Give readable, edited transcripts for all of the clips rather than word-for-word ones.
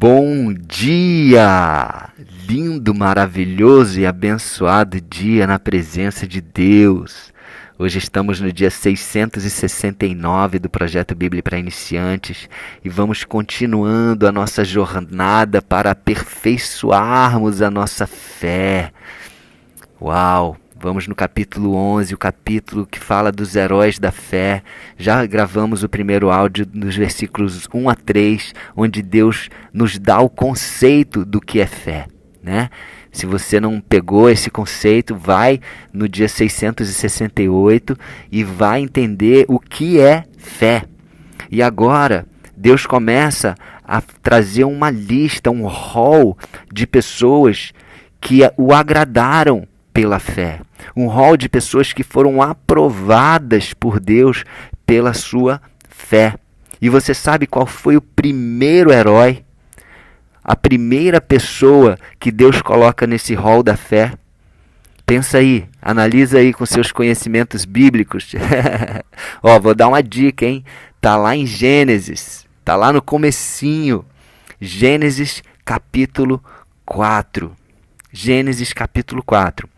Bom dia! Lindo, maravilhoso e abençoado dia na presença de Deus. Hoje estamos no dia 669 do Projeto Bíblia para Iniciantes e vamos continuando a nossa jornada para aperfeiçoarmos a nossa fé. Uau! Vamos no capítulo 11, o capítulo que fala dos heróis da fé. Já gravamos o primeiro áudio nos versículos 1 a 3, onde Deus nos dá o conceito do que é fé, né? Se você não pegou esse conceito, vai no dia 668 e vai entender o que é fé. E agora, Deus começa a trazer uma lista, um rol de pessoas que o agradaram pela fé. Um rol de pessoas que foram aprovadas por Deus pela sua fé. E você sabe qual foi o primeiro herói? A primeira pessoa que Deus coloca nesse rol da fé? Pensa aí, analisa aí com seus conhecimentos bíblicos. Vou dar uma dica, hein? Tá lá em Gênesis, tá lá no comecinho. Gênesis capítulo 4. Gênesis capítulo 4.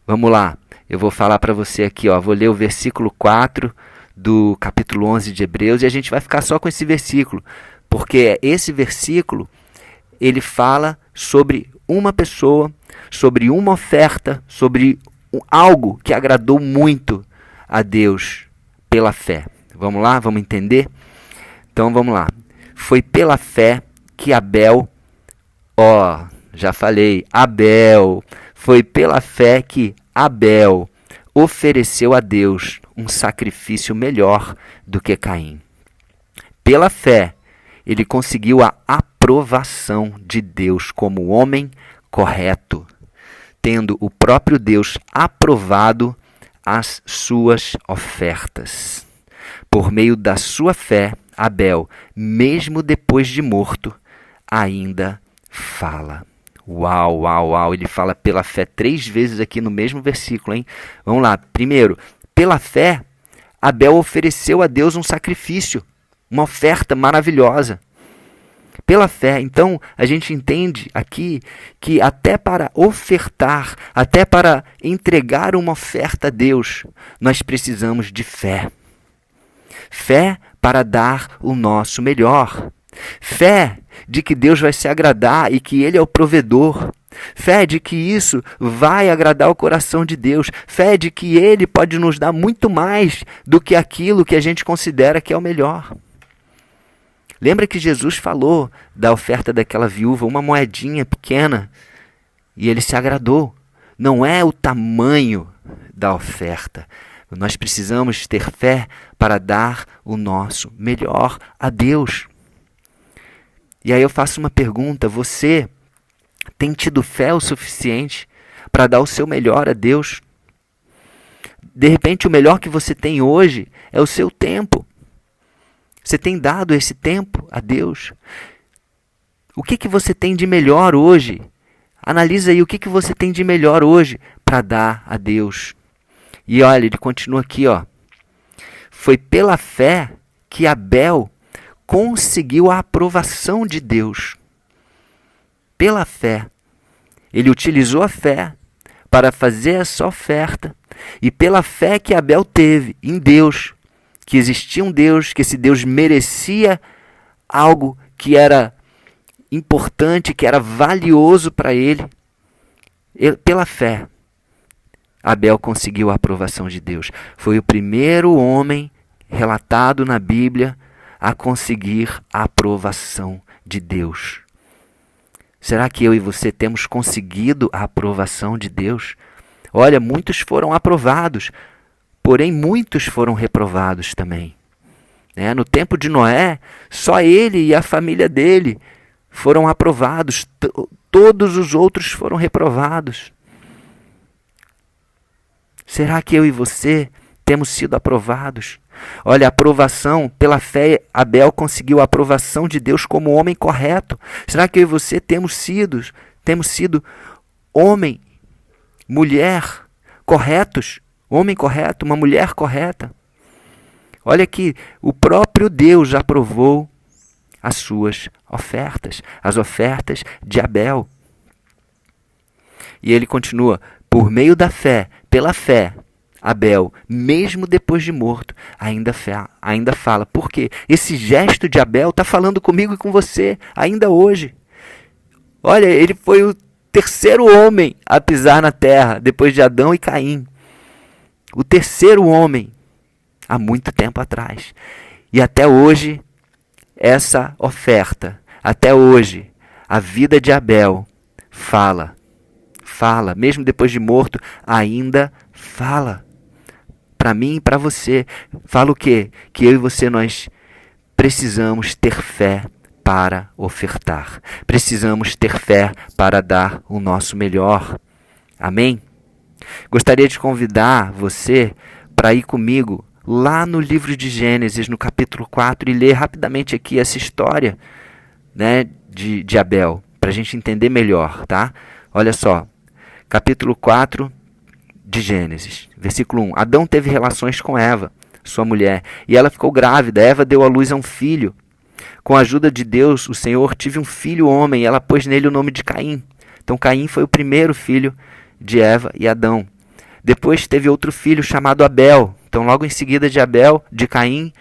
Vamos lá, eu vou falar para você aqui, vou ler o versículo 4 do capítulo 11 de Hebreus e a gente vai ficar só com esse versículo, porque esse versículo, ele fala sobre uma pessoa, sobre uma oferta, sobre algo que agradou muito a Deus pela fé. Vamos lá, vamos entender? Então vamos lá. Foi pela fé que Abel, já falei, Abel, foi pela fé que Abel ofereceu a Deus um sacrifício melhor do que Caim. Pela fé, ele conseguiu a aprovação de Deus como homem correto, tendo o próprio Deus aprovado as suas ofertas. Por meio da sua fé, Abel, mesmo depois de morto, ainda fala. Uau, ele fala pela fé 3 vezes aqui no mesmo versículo, hein? Vamos lá, primeiro, pela fé, Abel ofereceu a Deus um sacrifício, uma oferta maravilhosa. Pela fé, então, a gente entende aqui que até para ofertar, até para entregar uma oferta a Deus, nós precisamos de fé. Fé para dar o nosso melhor. Fé de que Deus vai se agradar e que Ele é o provedor. Fé de que isso vai agradar o coração de Deus. Fé de que Ele pode nos dar muito mais do que aquilo que a gente considera que é o melhor. Lembra que Jesus falou da oferta daquela viúva, uma moedinha pequena, e Ele se agradou. Não é o tamanho da oferta. Nós precisamos ter fé para dar o nosso melhor a Deus. E aí eu faço uma pergunta, você tem tido fé o suficiente para dar o seu melhor a Deus? De repente o melhor que você tem hoje é o seu tempo. Você tem dado esse tempo a Deus? O que você tem de melhor hoje? Analisa aí o que você tem de melhor hoje para dar a Deus. E olha, ele continua aqui, Foi pela fé que Abel conseguiu a aprovação de Deus. Pela fé. Ele utilizou a fé para fazer essa oferta. E pela fé que Abel teve em Deus, que existia um Deus, que esse Deus merecia algo que era importante, que era valioso para ele, pela fé, Abel conseguiu a aprovação de Deus. Foi o primeiro homem relatado na Bíblia a conseguir a aprovação de Deus. Será que eu e você temos conseguido a aprovação de Deus? Olha, muitos foram aprovados, porém muitos foram reprovados também. No tempo de Noé, só ele e a família dele foram aprovados, todos os outros foram reprovados. Será que eu e você temos sido aprovados? Olha, a aprovação, pela fé, Abel conseguiu a aprovação de Deus como homem correto. Será que eu e você temos sido homem, mulher corretos? Homem correto, uma mulher correta? Olha que o próprio Deus aprovou as suas ofertas, as ofertas de Abel. E ele continua, por meio da fé, pela fé, Abel, mesmo depois de morto, ainda fala. Por quê? Esse gesto de Abel está falando comigo e com você, ainda hoje. Olha, ele foi o terceiro homem a pisar na terra, depois de Adão e Caim. O terceiro homem, há muito tempo atrás. E até hoje, essa oferta, até hoje, a vida de Abel fala, mesmo depois de morto, ainda fala. Para mim e para você, fala o quê? Que eu e você, nós precisamos ter fé para ofertar. Precisamos ter fé para dar o nosso melhor. Amém? Gostaria de convidar você para ir comigo lá no livro de Gênesis, no capítulo 4, e ler rapidamente aqui essa história, né, de Abel, para a gente entender melhor, tá? Olha só, capítulo 4 de Gênesis, versículo 1. Adão teve relações com Eva, sua mulher, e ela ficou grávida. Eva deu à luz a um filho. Com a ajuda de Deus, o Senhor tive um filho homem, e ela pôs nele o nome de Caim. Então Caim foi o primeiro filho de Eva e Adão. Depois teve outro filho chamado Abel. Então logo em seguida de Caim,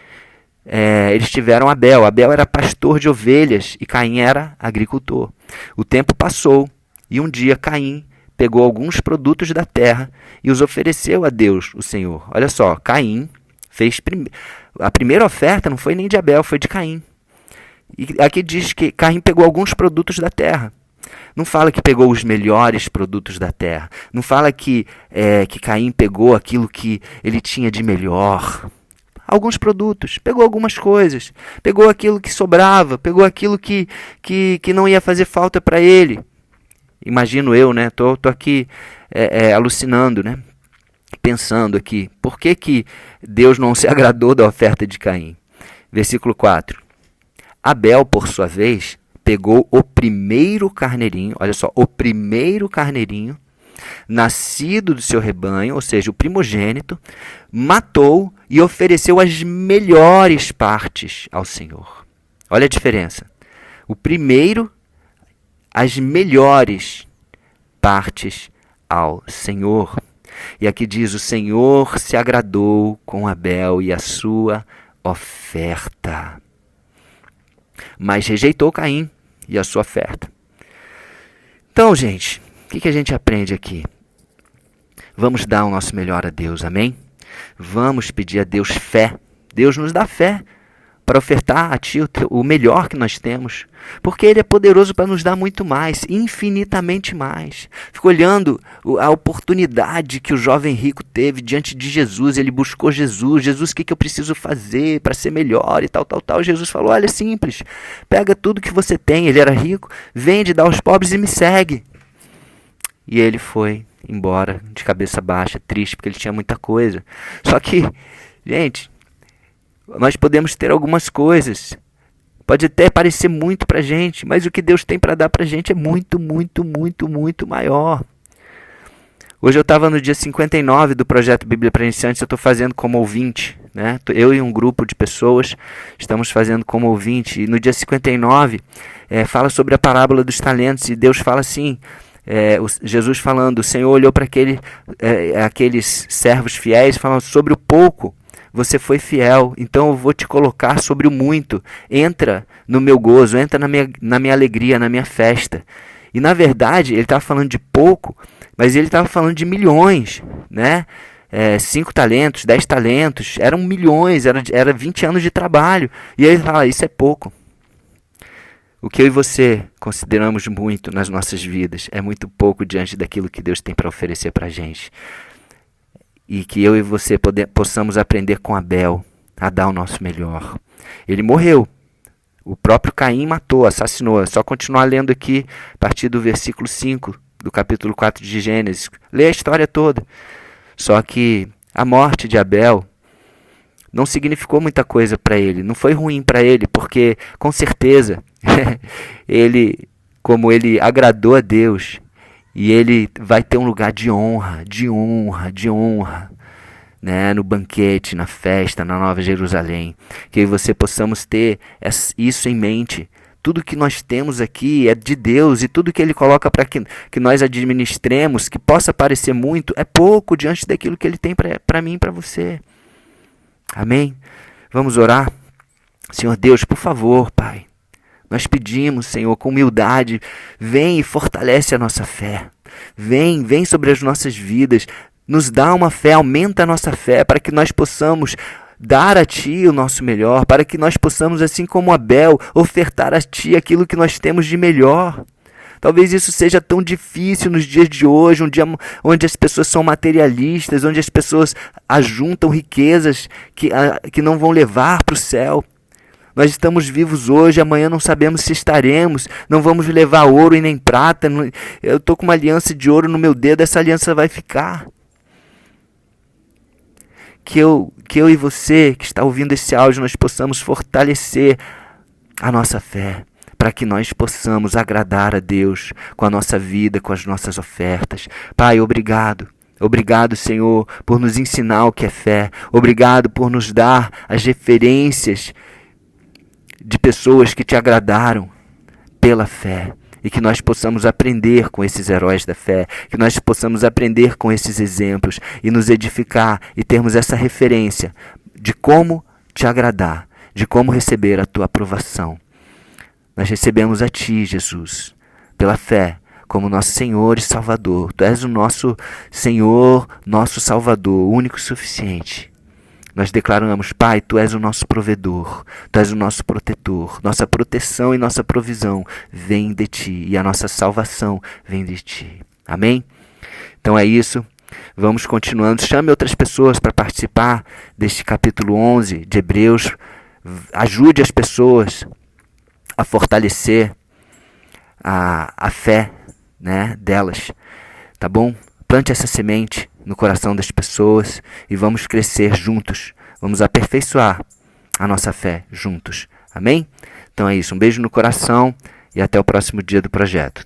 eles tiveram Abel. Abel era pastor de ovelhas e Caim era agricultor. O tempo passou e um dia Caim pegou alguns produtos da terra e os ofereceu a Deus, o Senhor. Olha só, Caim fez a primeira oferta não foi nem de Abel, foi de Caim. E aqui diz que Caim pegou alguns produtos da terra. Não fala que pegou os melhores produtos da terra. Não fala que Caim pegou aquilo que ele tinha de melhor. Alguns produtos, pegou algumas coisas, pegou aquilo que sobrava, pegou aquilo que não ia fazer falta para ele. Imagino eu, né? Tô aqui alucinando, né? Pensando aqui, por que Deus não se agradou da oferta de Caim? Versículo 4. Abel, por sua vez, pegou o primeiro carneirinho, olha só, o primeiro carneirinho, nascido do seu rebanho, ou seja, o primogênito, matou e ofereceu as melhores partes ao Senhor. Olha a diferença. O primeiro, as melhores partes ao Senhor. E aqui diz, o Senhor se agradou com Abel e a sua oferta, mas rejeitou Caim e a sua oferta. Então, gente, o que a gente aprende aqui? Vamos dar o nosso melhor a Deus, amém? Vamos pedir a Deus fé. Deus nos dá fé para ofertar a Ti o melhor que nós temos, porque Ele é poderoso para nos dar muito mais, infinitamente mais. Fico olhando a oportunidade que o jovem rico teve diante de Jesus. Ele buscou Jesus. Jesus, o que eu preciso fazer para ser melhor e tal. Jesus falou, olha, é simples, pega tudo que você tem. Ele era rico, vende, dá aos pobres e me segue. E ele foi embora de cabeça baixa, triste, porque ele tinha muita coisa. Só que, gente, nós podemos ter algumas coisas, pode até parecer muito para a gente, mas o que Deus tem para dar para a gente é muito, muito, muito, muito maior. Hoje eu estava no dia 59 do projeto Bíblia para Iniciantes, eu estou fazendo como ouvinte, né? Eu e um grupo de pessoas estamos fazendo como ouvinte, e no dia 59 fala sobre a parábola dos talentos, e Deus fala assim, Jesus falando, o Senhor olhou para aqueles servos fiéis, falando, sobre o pouco você foi fiel, então eu vou te colocar sobre o muito. Entra no meu gozo, entra na minha alegria, na minha festa. E na verdade, ele estava falando de pouco, mas ele estava falando de milhões, né? 5 talentos, 10 talentos, eram milhões, era 20 anos de trabalho. E ele fala, isso é pouco. O que eu e você consideramos muito nas nossas vidas é muito pouco diante daquilo que Deus tem para oferecer para a gente. E que eu e você possamos aprender com Abel a dar o nosso melhor. Ele morreu. O próprio Caim matou, assassinou. É só continuar lendo aqui, a partir do versículo 5 do capítulo 4 de Gênesis. Lê a história toda. Só que a morte de Abel não significou muita coisa para ele. Não foi ruim para ele, porque, com certeza, como ele agradou a Deus, e ele vai ter um lugar de honra, né, no banquete, na festa, na Nova Jerusalém. Que eu e você possamos ter isso em mente. Tudo que nós temos aqui é de Deus, e tudo que Ele coloca para que nós administremos, que possa parecer muito, é pouco diante daquilo que Ele tem para mim e para você. Amém? Vamos orar? Senhor Deus, por favor, Pai, nós pedimos, Senhor, com humildade, vem e fortalece a nossa fé. Vem sobre as nossas vidas, nos dá uma fé, aumenta a nossa fé, para que nós possamos dar a Ti o nosso melhor, para que nós possamos, assim como Abel, ofertar a Ti aquilo que nós temos de melhor. Talvez isso seja tão difícil nos dias de hoje, um dia onde as pessoas são materialistas, onde as pessoas ajuntam riquezas que não vão levar para o céu. Nós estamos vivos hoje, amanhã não sabemos se estaremos, não vamos levar ouro e nem prata. Eu estou com uma aliança de ouro no meu dedo, essa aliança vai ficar. Que eu e você, que está ouvindo esse áudio, nós possamos fortalecer a nossa fé, para que nós possamos agradar a Deus com a nossa vida, com as nossas ofertas. Pai, obrigado. Obrigado, Senhor, por nos ensinar o que é fé. Obrigado por nos dar as referências de pessoas que Te agradaram pela fé. E que nós possamos aprender com esses heróis da fé, que nós possamos aprender com esses exemplos e nos edificar e termos essa referência de como Te agradar, de como receber a Tua aprovação. Nós recebemos a Ti, Jesus, pela fé, como nosso Senhor e Salvador. Tu és o nosso Senhor, nosso Salvador, único e suficiente. Nós declaramos, Pai, Tu és o nosso provedor, Tu és o nosso protetor, nossa proteção e nossa provisão vem de Ti, e a nossa salvação vem de Ti. Amém? Então é isso, vamos continuando. Chame outras pessoas para participar deste capítulo 11 de Hebreus. Ajude as pessoas a fortalecer a fé, né, delas, tá bom? Plante essa semente no coração das pessoas e vamos crescer juntos. Vamos aperfeiçoar a nossa fé juntos. Amém? Então é isso. Um beijo no coração e até o próximo dia do projeto.